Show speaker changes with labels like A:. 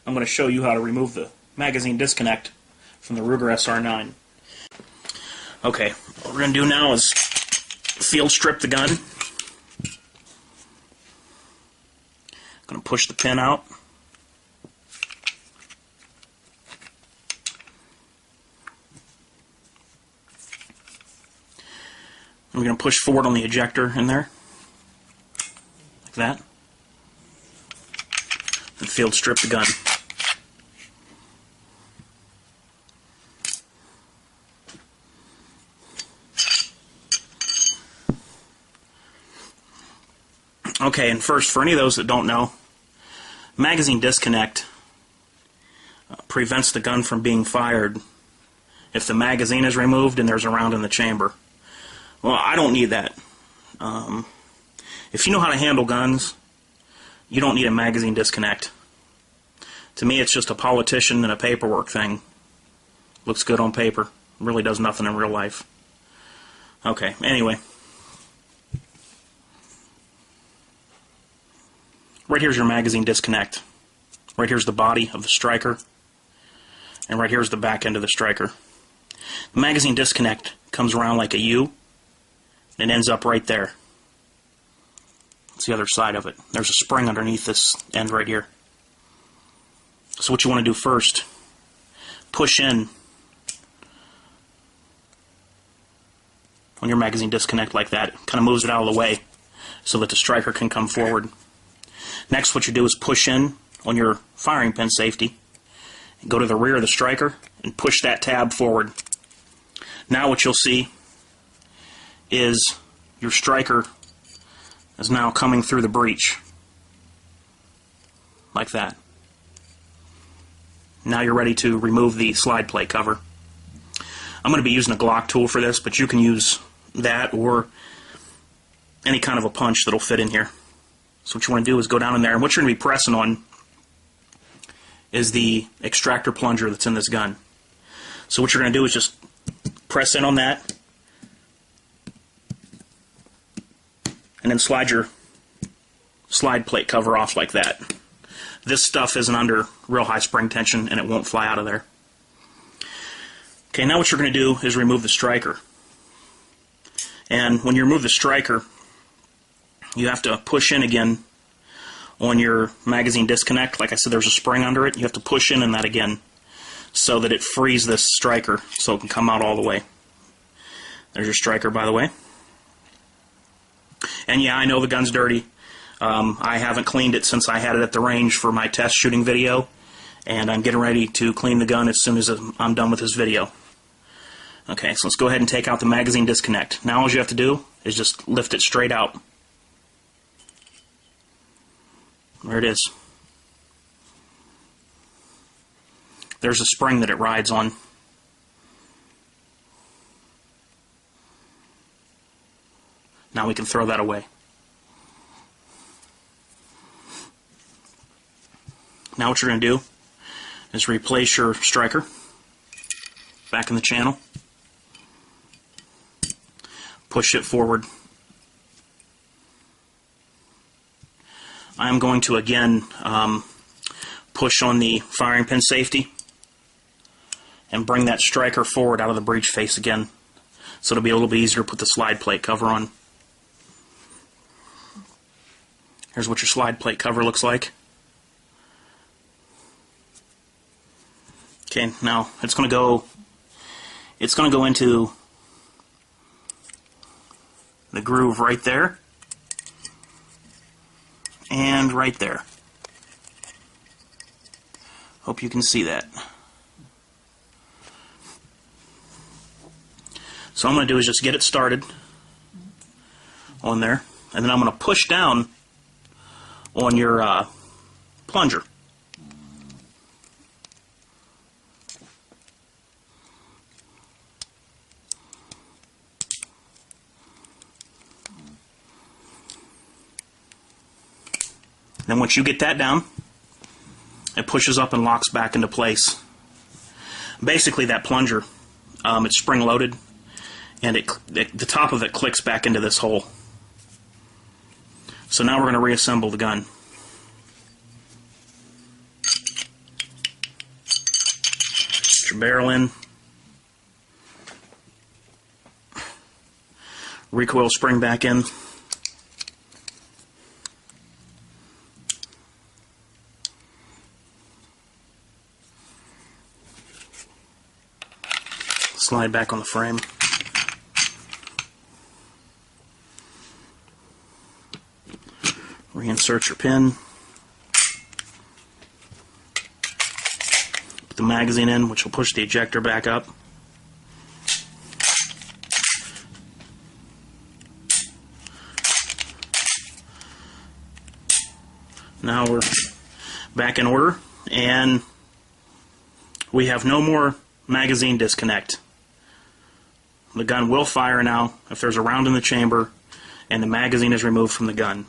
A: I'm going to show you how to remove the magazine disconnect from the Ruger sr9. Okay, what we're going to do now is field strip the gun. I'm going to push the pin out. We're going to push forward on the ejector in there, like that, and field strip the gun. Okay, and first, for any of those that don't know, magazine disconnect prevents the gun from being fired if the magazine is removed and there's a round in the chamber. Well, I don't need that. If you know how to handle guns, you don't need a magazine disconnect. To me, it's just a politician and a paperwork thing. Looks good on paper. Really does nothing in real life. Okay, anyway. Right here's your magazine disconnect. Right here's the body of the striker. And right here's the back end of the striker. The magazine disconnect comes around like a U. And it ends up right there. That's the other side of it. There's a spring underneath this end right here. So what you want to do first, push in on your magazine disconnect like that. It kind of moves it out of the way so that the striker can come forward. Next, what you do is push in on your firing pin safety. Go to the rear of the striker and push that tab forward. Now what you'll see is your striker is now coming through the breech like that. Now you're ready to remove the slide plate cover. I'm going to be using a Glock tool for this, but you can use that or any kind of a punch that'll fit in here. So what you want to do is go down in there, and what you're going to be pressing on is the extractor plunger that's in this gun. So what you're going to do is just press in on that, and then slide your slide plate cover off like that. This stuff isn't under real high spring tension and it won't fly out of there. Okay, now what you're going to do is remove the striker. And when you remove the striker, you have to push in again on your magazine disconnect. Like I said, there's a spring under it. You have to push in that again so that it frees this striker so it can come out all the way. There's your striker, by the way. And yeah, I know the gun's dirty. I haven't cleaned it since I had it at the range for my test shooting video, and I'm getting ready to clean the gun as soon as I'm done with this video. Okay, so let's go ahead and take out the magazine disconnect. Now all you have to do is just lift it straight out. There it is. There's a spring that it rides on. Now we can throw that away. Now what you're going to do is replace your striker back in the channel. Push it forward. I'm going to again push on the firing pin safety and bring that striker forward out of the breech face again, so it'll be a little bit easier to put the slide plate cover on. Here's what your slide plate cover looks like. Okay, now it's going to go into the groove right there and right there. Hope you can see that. So what I'm going to do is just get it started on there, and then I'm going to push down on your plunger. Then once you get that down, it pushes up and locks back into place. Basically that plunger, it's spring loaded, and the top of it clicks back into this hole. So now we're going to reassemble the gun. your barrel in. Recoil spring back in. Slide back on the frame. Reinsert your pin. Put the magazine in, which will push the ejector back up. Now we're back in order, and we have no more magazine disconnect. The gun will fire now if there's a round in the chamber and the magazine is removed from the gun.